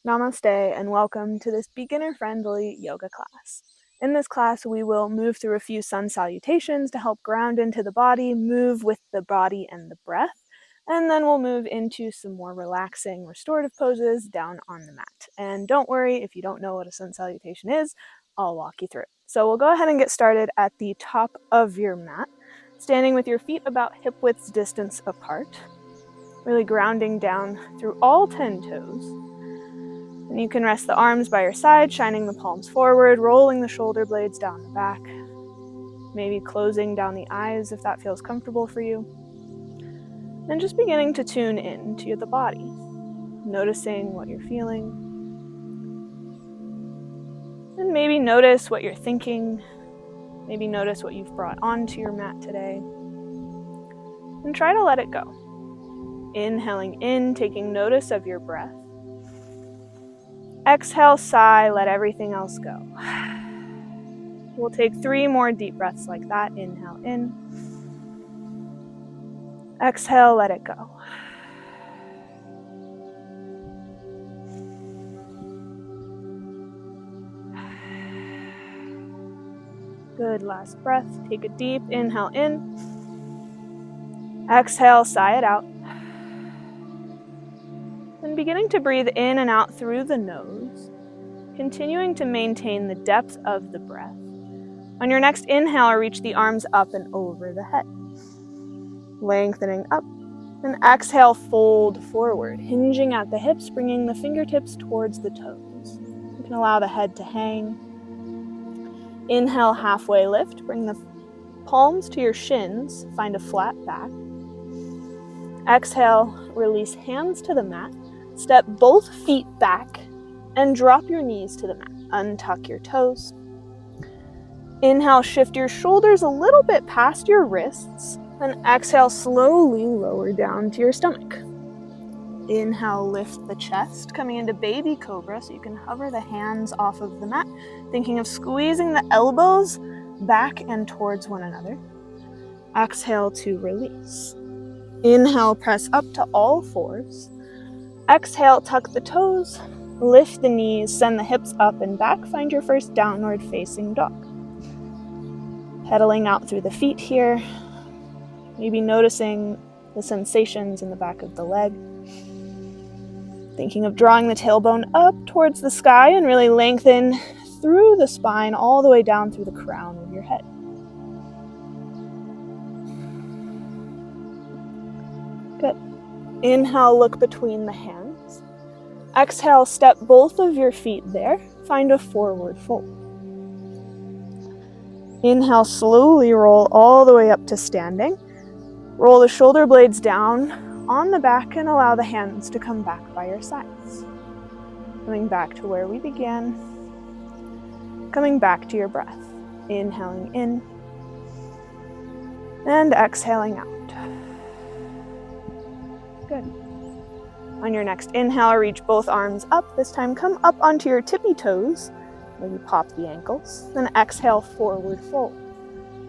Namaste and welcome to this beginner-friendly yoga class. In this class, we will move through a few sun salutations to help ground into the body, move with the body and the breath, and then we'll move into some more relaxing restorative poses down on the mat. And don't worry, if you don't know what a sun salutation is, I'll walk you through it. So we'll go ahead and get started at the top of your mat, standing with your feet about hip width distance apart, really grounding down through all 10 toes. And you can rest the arms by your side, shining the palms forward, rolling the shoulder blades down the back, maybe closing down the eyes if that feels comfortable for you. And just beginning to tune in to the body, noticing what you're feeling. And maybe notice what you're thinking, maybe notice what you've brought onto your mat today. And try to let it go. Inhaling in, taking notice of your breath. Exhale, sigh, let everything else go. We'll take 3 more deep breaths like that. Inhale in. Exhale, let it go. Good, last breath. Take a deep inhale in. Exhale, sigh it out. And beginning to breathe in and out through the nose, continuing to maintain the depth of the breath. On your next inhale, reach the arms up and over the head. Lengthening up. And exhale, fold forward, hinging at the hips, bringing the fingertips towards the toes. You can allow the head to hang. Inhale, halfway lift. Bring the palms to your shins. Find a flat back. Exhale, release hands to the mat. Step both feet back and drop your knees to the mat. Untuck your toes. Inhale, shift your shoulders a little bit past your wrists. And exhale, slowly lower down to your stomach. Inhale, lift the chest, coming into baby cobra, so you can hover the hands off of the mat, thinking of squeezing the elbows back and towards one another. Exhale to release. Inhale, press up to all fours. Exhale, tuck the toes, lift the knees, send the hips up and back. Find your first downward facing dog. Pedaling out through the feet here. Maybe noticing the sensations in the back of the leg. Thinking of drawing the tailbone up towards the sky and really lengthen through the spine all the way down through the crown of your head. Good. Inhale, look between the hands. Exhale, step both of your feet there. Find a forward fold. Inhale, slowly roll all the way up to standing. Roll the shoulder blades down on the back and allow the hands to come back by your sides. Coming back to where we began. Coming back to your breath. Inhaling in and exhaling out. Good. On your next inhale, reach both arms up. This time come up onto your tippy toes. Maybe pop the ankles. Then exhale, forward fold.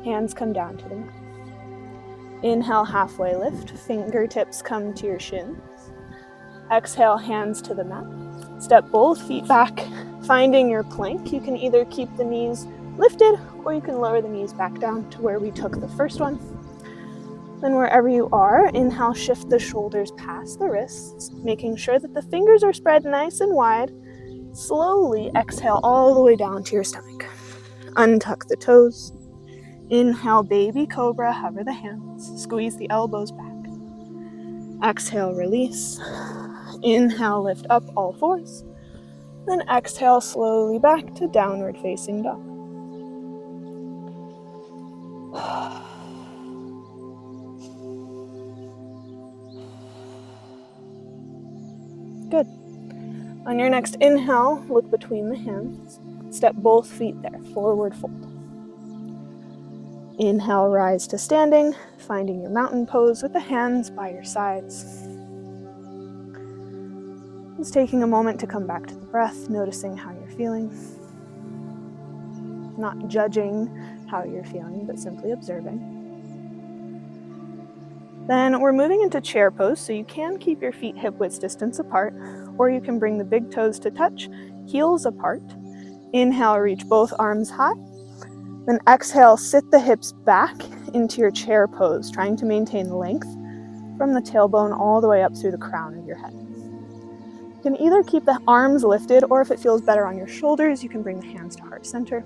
Hands come down to the mat. Inhale, halfway lift. Fingertips come to your shins. Exhale, hands to the mat. Step both feet back, finding your plank. You can either keep the knees lifted or you can lower the knees back down to where we took the first one. Then wherever you are, inhale, shift the shoulders past the wrists, making sure that the fingers are spread nice and wide. Slowly exhale all the way down to your stomach. Untuck the toes. Inhale, baby cobra, hover the hands, squeeze the elbows back. Exhale, release. Inhale, lift up all fours. Then exhale slowly back to downward facing dog. Good. On your next inhale, look between the hands. Step both feet there, forward fold. Inhale, rise to standing, finding your mountain pose with the hands by your sides. Just taking a moment to come back to the breath, noticing how you're feeling. Not judging how you're feeling, but simply observing. Then we're moving into chair pose, so you can keep your feet hip-width distance apart, or you can bring the big toes to touch, heels apart. Inhale, reach both arms high. Then exhale, sit the hips back into your chair pose, trying to maintain length from the tailbone all the way up through the crown of your head. You can either keep the arms lifted, or if it feels better on your shoulders, you can bring the hands to heart center.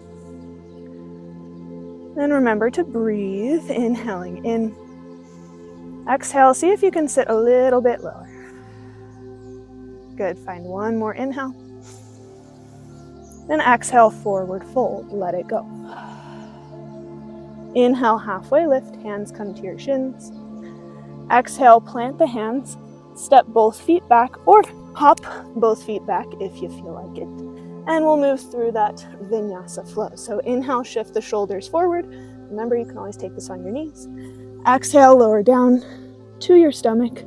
Then remember to breathe, inhaling in. Exhale, see if you can sit a little bit lower. Good, find one more inhale. Then exhale, forward fold, let it go. Inhale, halfway lift, hands come to your shins. Exhale, plant the hands, step both feet back, or hop both feet back if you feel like it. And we'll move through that vinyasa flow. So inhale, shift the shoulders forward. Remember, you can always take this on your knees. Exhale, lower down to your stomach.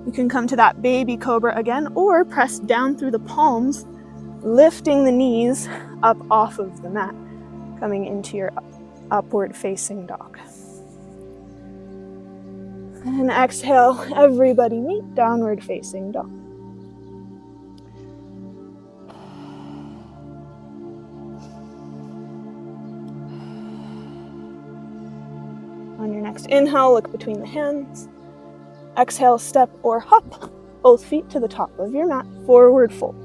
You can come to that baby cobra again, or press down through the palms, lifting the knees up off of the mat, coming into your upward facing dog. And exhale, everybody meet, downward facing dog. On your next inhale, look between the hands. Exhale, step or hop both feet to the top of your mat, forward fold.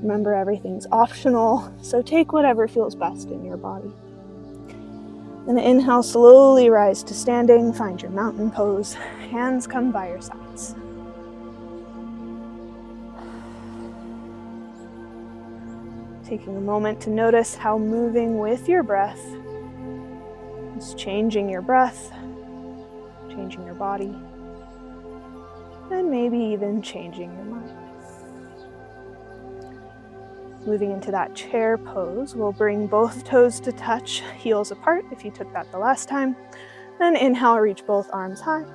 Remember, everything's optional, so take whatever feels best in your body. Then inhale, slowly rise to standing, find your mountain pose. Hands come by your sides. Taking a moment to notice how moving with your breath is changing your breath, changing your body, and maybe even changing your mind. Moving into that chair pose, we'll bring both toes to touch, heels apart if you took that the last time. Then inhale, reach both arms high.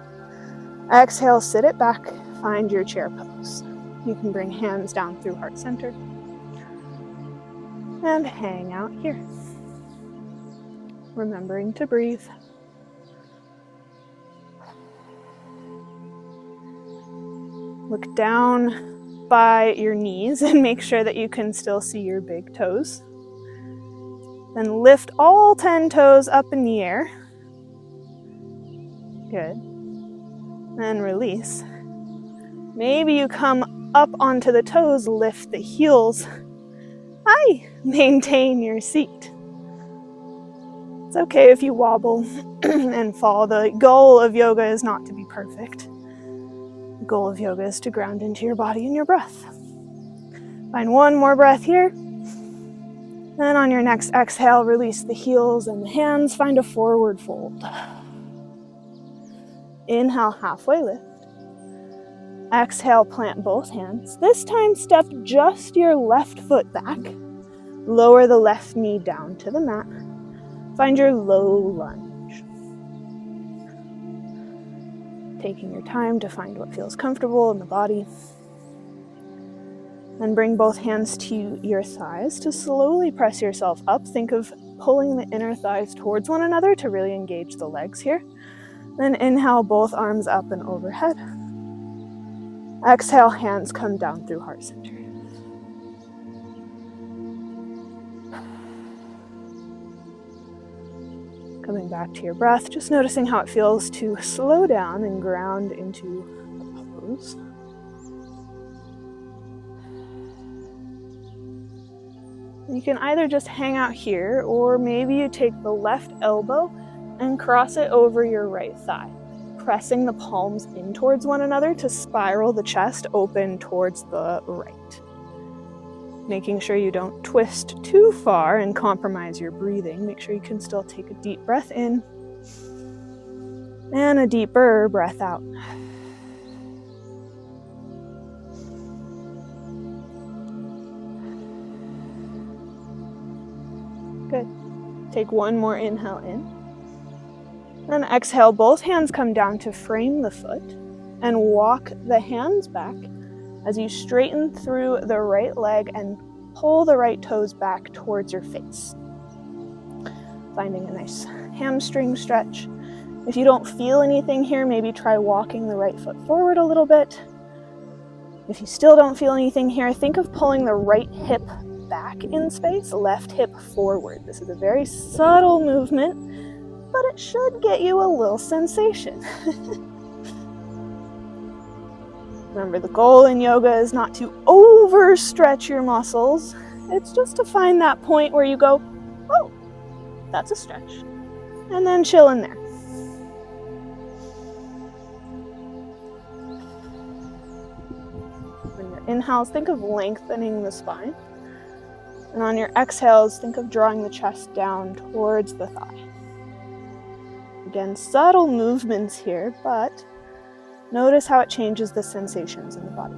Exhale, sit it back, find your chair pose. You can bring hands down through heart center and hang out here. Remembering to breathe. Look down by your knees and make sure that you can still see your big toes. Then lift all 10 toes up in the air. Good. Then release. Maybe you come up onto the toes, lift the heels. Maintain your seat. It's okay if you wobble and fall. The goal of yoga is not to be perfect. The goal of yoga is to ground into your body and your breath. Find one more breath here. Then on your next exhale, release the heels and the hands. Find a forward fold. Inhale, halfway lift. Exhale, plant both hands. This time, step just your left foot back. Lower the left knee down to the mat. Find your low lunge. Taking your time to find what feels comfortable in the body. Then bring both hands to your thighs to slowly press yourself up. Think of pulling the inner thighs towards one another to really engage the legs here. Then inhale, both arms up and overhead. Exhale, hands come down through heart center. Coming back to your breath, just noticing how it feels to slow down and ground into the pose. You can either just hang out here, or maybe you take the left elbow and cross it over your right thigh, pressing the palms in towards one another to spiral the chest open towards the right. Making sure you don't twist too far and compromise your breathing. Make sure you can still take a deep breath in and a deeper breath out. Good. Take one more inhale in. Then exhale, both hands come down to frame the foot and walk the hands back as you straighten through the right leg and pull the right toes back towards your face. Finding a nice hamstring stretch. If you don't feel anything here, maybe try walking the right foot forward a little bit. If you still don't feel anything here, think of pulling the right hip back in space, left hip forward. This is a very subtle movement, but it should get you a little sensation. Remember, the goal in yoga is not to overstretch your muscles. It's just to find that point where you go, oh, that's a stretch, and then chill in there. On your inhales, think of lengthening the spine. And on your exhales, think of drawing the chest down towards the thigh. Again, subtle movements here, but notice how it changes the sensations in the body.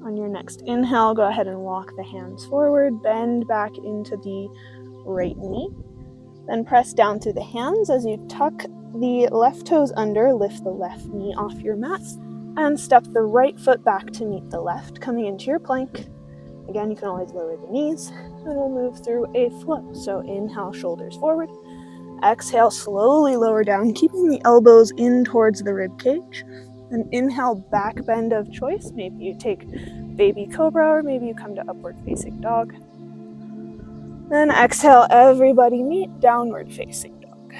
On your next inhale, go ahead and walk the hands forward, bend back into the right knee. Then press down through the hands as you tuck the left toes under, lift the left knee off your mat, and step the right foot back to meet the left, coming into your plank. Again, you can always lower the knees, and we'll move through a flow. So inhale, shoulders forward. Exhale, slowly lower down, keeping the elbows in towards the rib cage. Then inhale, back bend of choice. Maybe you take baby cobra, or maybe you come to upward facing dog. Then exhale, everybody meet downward facing dog.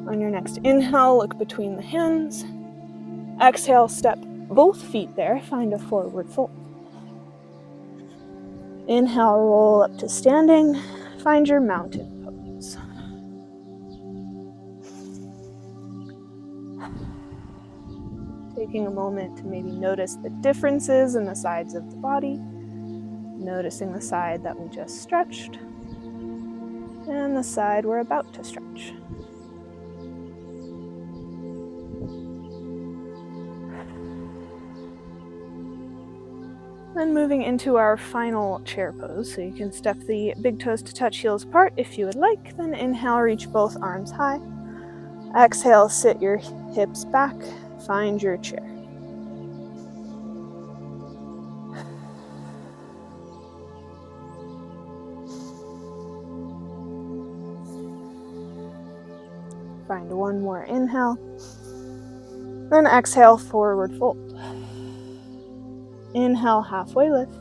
On your next inhale, look between the hands. Exhale, step both feet there, find a forward fold. Inhale, roll up to standing, find your mountain pose. Taking a moment to maybe notice the differences in the sides of the body, noticing the side that we just stretched, and the side we're about to stretch. Then moving into our final chair pose, so you can step the big toes to touch heels apart if you would like. Then inhale, reach both arms high. Exhale, sit your hips back, find your chair. Find one more inhale. Then exhale, forward fold. Inhale, halfway lift.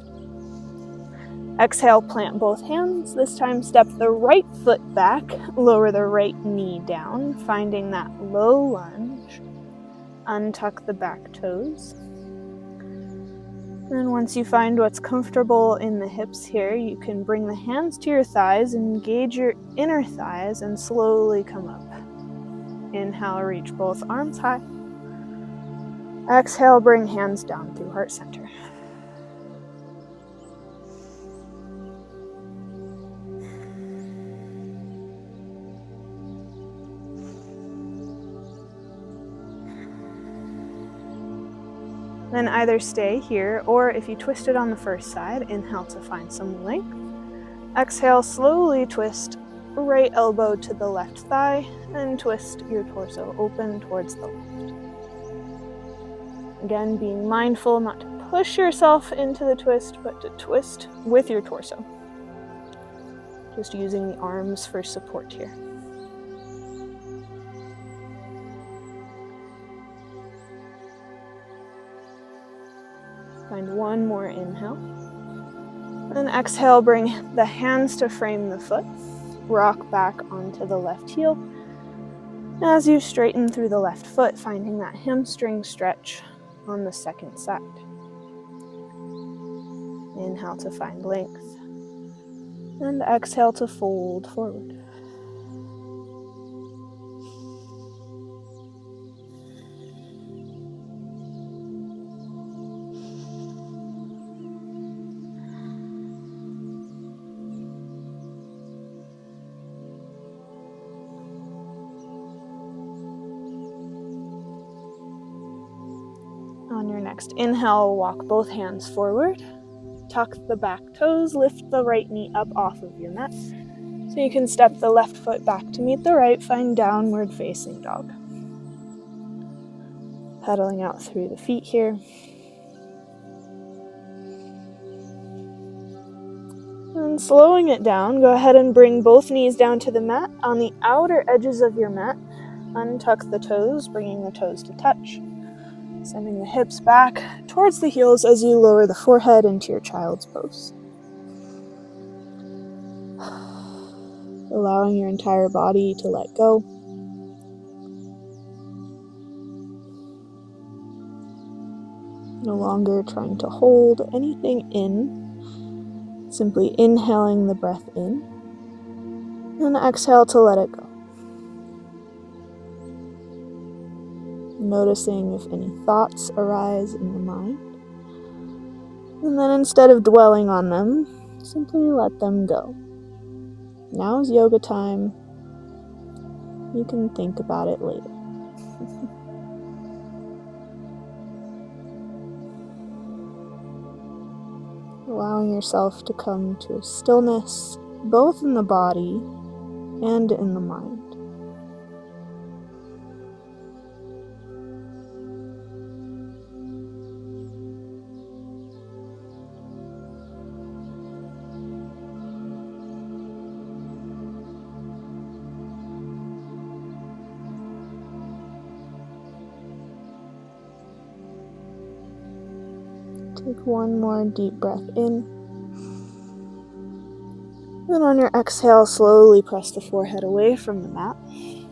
Exhale, plant both hands. This time, step the right foot back, lower the right knee down, finding that low lunge. Untuck the back toes. And once you find what's comfortable in the hips here, you can bring the hands to your thighs, engage your inner thighs, and slowly come up. Inhale, reach both arms high. Exhale, bring hands down through heart center. Then either stay here, or if you twist it on the first side, inhale to find some length. Exhale, slowly twist right elbow to the left thigh, and twist your torso open towards the left. Again, being mindful not to push yourself into the twist, but to twist with your torso. Just using the arms for support here. Find one more inhale. And exhale, bring the hands to frame the foot. Rock back onto the left heel. As you straighten through the left foot, finding that hamstring stretch on the second side. Inhale to find length. And exhale to fold forward. your next inhale, walk both hands forward. Tuck the back toes, lift the right knee up off of your mat. So you can step the left foot back to meet the right, find downward facing dog. Pedaling out through the feet here. And slowing it down, go ahead and bring both knees down to the mat. On the outer edges of your mat, untuck the toes, bringing the toes to touch. Sending the hips back towards the heels as you lower the forehead into your child's pose. Allowing your entire body to let go. No longer trying to hold anything in. Simply inhaling the breath in. And exhale to let it go. Noticing if any thoughts arise in the mind. And then instead of dwelling on them, simply let them go. Now is yoga time. You can think about it later. Allowing yourself to come to a stillness, both in the body and in the mind. Take one more deep breath in. Then on your exhale, slowly press the forehead away from the mat.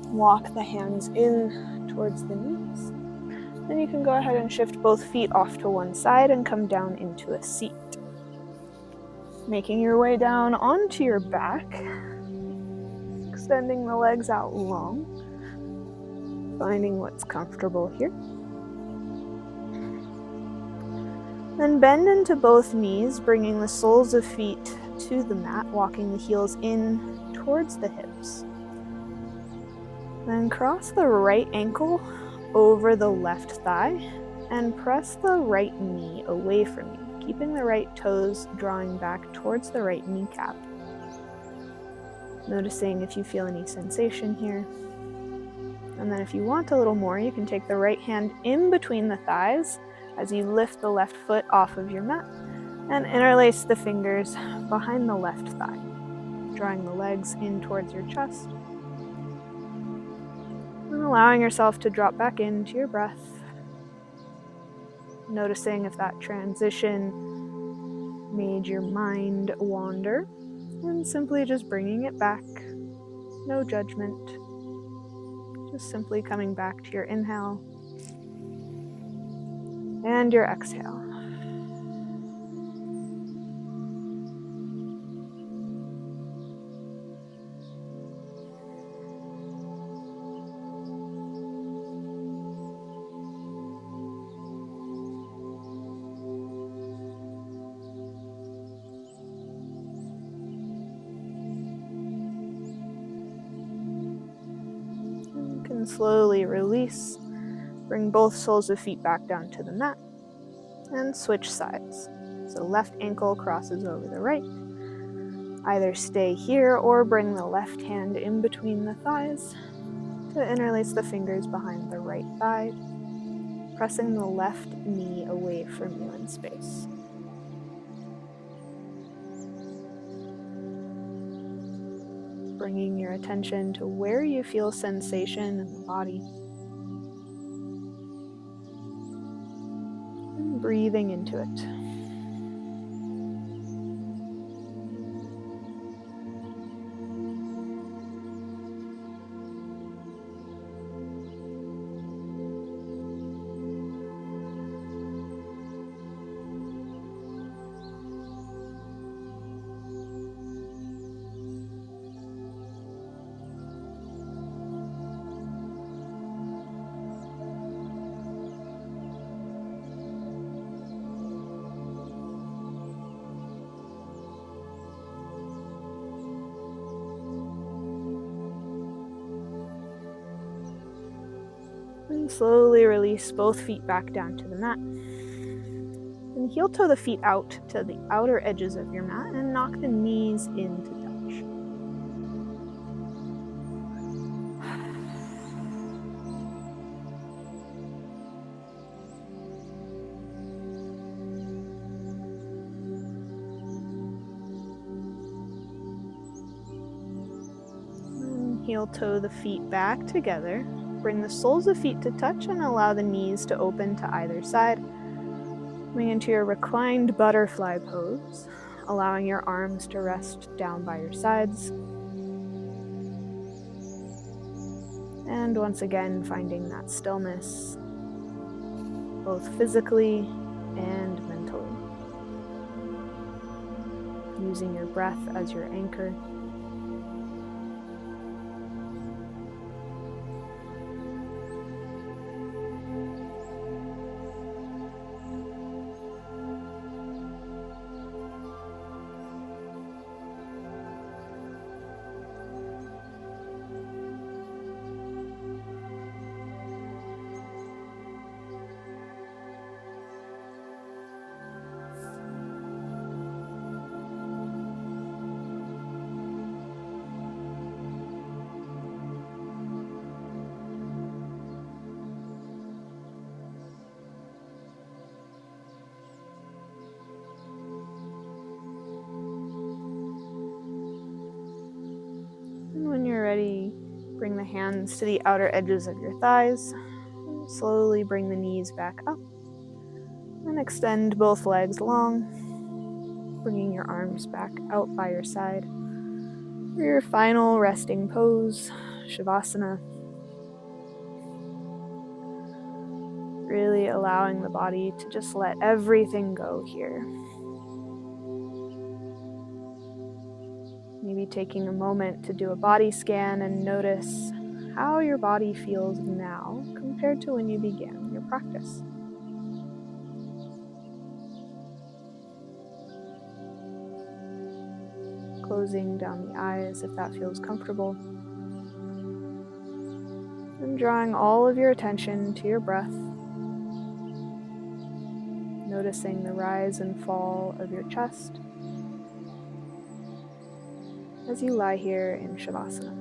Walk the hands in towards the knees. Then you can go ahead and shift both feet off to one side and come down into a seat. Making your way down onto your back. Extending the legs out long. Finding what's comfortable here. Then bend into both knees, bringing the soles of feet to the mat, walking the heels in towards the hips. Then cross the right ankle over the left thigh and press the right knee away from you, keeping the right toes drawing back towards the right kneecap. Noticing if you feel any sensation here. And then if you want a little more, you can take the right hand in between the thighs as you lift the left foot off of your mat and interlace the fingers behind the left thigh, drawing the legs in towards your chest and allowing yourself to drop back into your breath, noticing if that transition made your mind wander and simply just bringing it back, no judgment, just simply coming back to your inhale and your exhale. You can slowly release. Bring both soles of feet back down to the mat and switch sides. So left ankle crosses over the right. Either stay here or bring the left hand in between the thighs to interlace the fingers behind the right thigh, pressing the left knee away from you in space. Bringing your attention to where you feel sensation in the body. And breathing into it. slowly release both feet back down to the mat. And heel toe the feet out to the outer edges of your mat and knock the knees in to touch. And heel toe the feet back together. Bring the soles of feet to touch and allow the knees to open to either side. Coming into your reclined butterfly pose, allowing your arms to rest down by your sides. And once again, finding that stillness, both physically and mentally. Using your breath as your anchor. And when you're ready, bring the hands to the outer edges of your thighs. And slowly bring the knees back up. And extend both legs long, bringing your arms back out by your side. For your final resting pose, Savasana. Really allowing the body to just let everything go here. Maybe taking a moment to do a body scan and notice how your body feels now compared to when you began your practice. Closing down the eyes if that feels comfortable. And drawing all of your attention to your breath. Noticing the rise and fall of your chest as you lie here in Shavasana.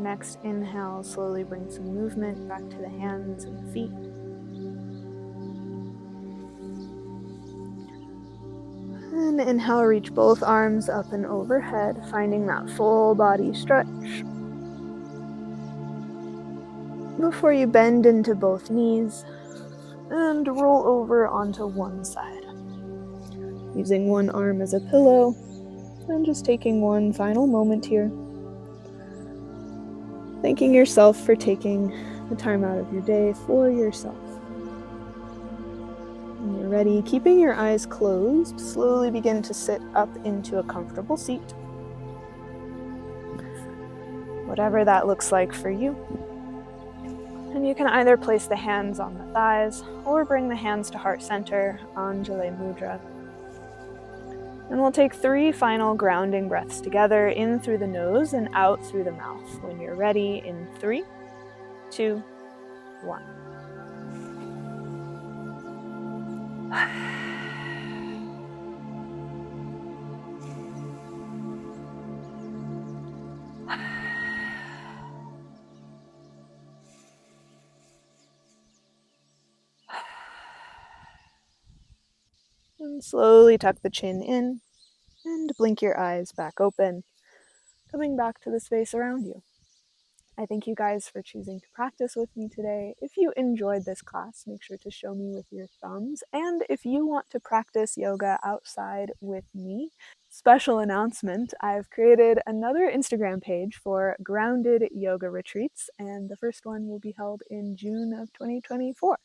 Next inhale, slowly bring some movement back to the hands and feet. And inhale, reach both arms up and overhead, finding that full body stretch. Before you bend into both knees and roll over onto one side. Using one arm as a pillow and just taking one final moment here. Thanking yourself for taking the time out of your day for yourself. When you're ready, keeping your eyes closed, slowly begin to sit up into a comfortable seat. Whatever that looks like for you. And you can either place the hands on the thighs or bring the hands to heart center, Anjali Mudra. And we'll take 3 final grounding breaths together, in through the nose and out through the mouth. When you're ready, in 3, 2, 1. And slowly tuck the chin in and blink your eyes back open, coming back to the space around you. I thank you guys for choosing to practice with me today. If you enjoyed this class, make sure to show me with your thumbs. And if you want to practice yoga outside with me, special announcement, I've created another Instagram page for grounded yoga retreats, and the first one will be held in June of 2024.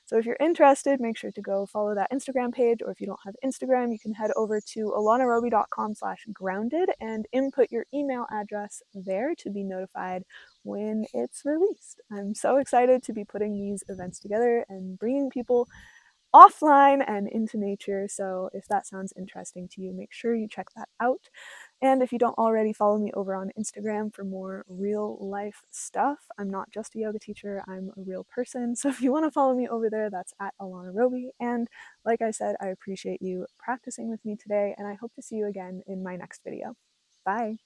So if you're interested, make sure to go follow that Instagram page, or if you don't have Instagram, you can head over to alaunaroby.com/grounded and input your email address there to be notified when it's released. I'm so excited to be putting these events together and bringing people offline and into nature. So if that sounds interesting to you, make sure you check that out. And if you don't already follow me over on Instagram for more real life stuff, I'm not just a yoga teacher, I'm a real person. So if you want to follow me over there, that's at Alauna Roby. And like I said, I appreciate you practicing with me today, and I hope to see you again in my next video. Bye.